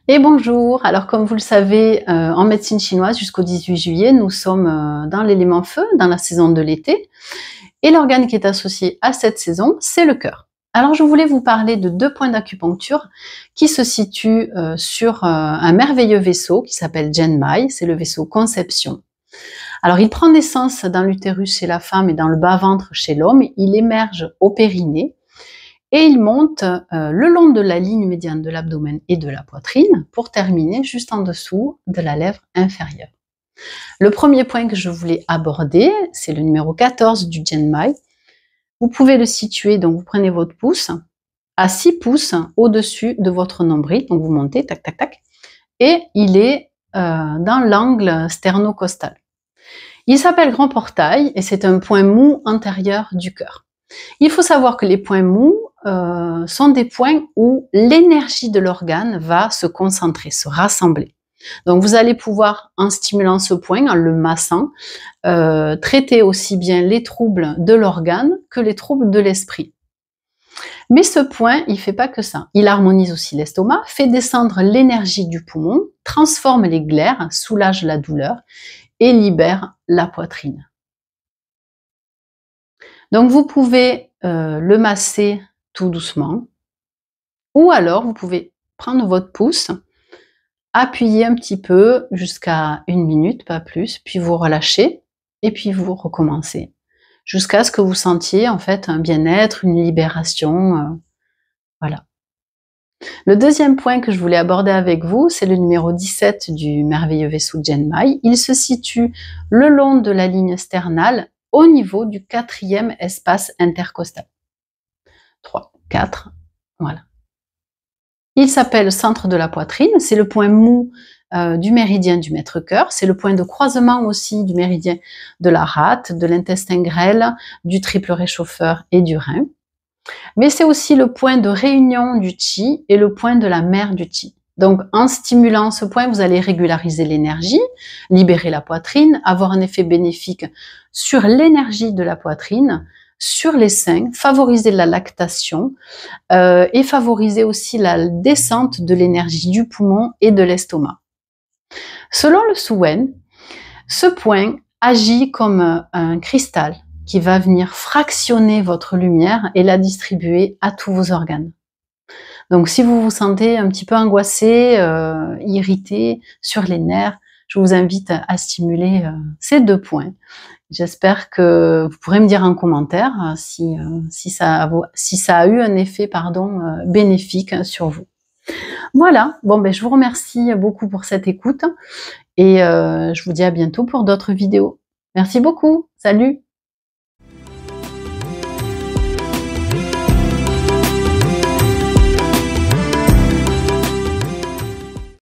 Et bonjour, alors comme vous le savez, en médecine chinoise jusqu'au 18 juillet, nous sommes dans l'élément feu, dans la saison de l'été, et l'organe qui est associé à cette saison, c'est le cœur. Alors je voulais vous parler de 2 points d'acupuncture qui se situent sur un merveilleux vaisseau qui s'appelle Zhenmai, c'est le vaisseau conception. Alors il prend naissance dans l'utérus chez la femme et dans le bas-ventre chez l'homme, il émerge au périnée, et il monte le long de la ligne médiane de l'abdomen et de la poitrine pour terminer juste en dessous de la lèvre inférieure. Le premier point que je voulais aborder, c'est le numéro 14 du Zhenmai. Vous pouvez le situer, donc vous prenez votre pouce à 6 pouces au-dessus de votre nombril, donc vous montez, tac, tac, tac, et il est dans l'angle sternocostal. Il s'appelle grand portail et c'est un point mou antérieur du cœur. Il faut savoir que les points mous sont des points où l'énergie de l'organe va se concentrer, se rassembler. Donc vous allez pouvoir, en stimulant ce point, en le massant, traiter aussi bien les troubles de l'organe que les troubles de l'esprit. Mais ce point, il ne fait pas que ça. Il harmonise aussi l'estomac, fait descendre l'énergie du poumon, transforme les glaires, soulage la douleur et libère la poitrine. Donc vous pouvez le masser tout doucement, ou alors vous pouvez prendre votre pouce, appuyer un petit peu jusqu'à 1 minute, pas plus, puis vous relâchez et puis vous recommencez jusqu'à ce que vous sentiez en fait un bien-être, une libération, voilà. Le deuxième point que je voulais aborder avec vous, c'est le numéro 17 du merveilleux vaisseau Zhenmai. Il se situe le long de la ligne sternale au niveau du 4e espace intercostal. 3, 4, voilà. Il s'appelle centre de la poitrine, c'est le point mou du méridien du maître-cœur, c'est le point de croisement aussi du méridien de la rate, de l'intestin grêle, du triple réchauffeur et du rein. Mais c'est aussi le point de réunion du qi et le point de la mer du qi. Donc en stimulant ce point, vous allez régulariser l'énergie, libérer la poitrine, avoir un effet bénéfique sur l'énergie de la poitrine, sur les seins, favoriser la lactation et favoriser aussi la descente de l'énergie du poumon et de l'estomac. Selon le Suwen, ce point agit comme un cristal qui va venir fractionner votre lumière et la distribuer à tous vos organes. Donc si vous vous sentez un petit peu angoissé, irrité, sur les nerfs, je vous invite à stimuler ces 2 points. J'espère que vous pourrez me dire en commentaire si ça a eu un effet bénéfique sur vous. Voilà, bon ben je vous remercie beaucoup pour cette écoute et je vous dis à bientôt pour d'autres vidéos. Merci beaucoup, salut!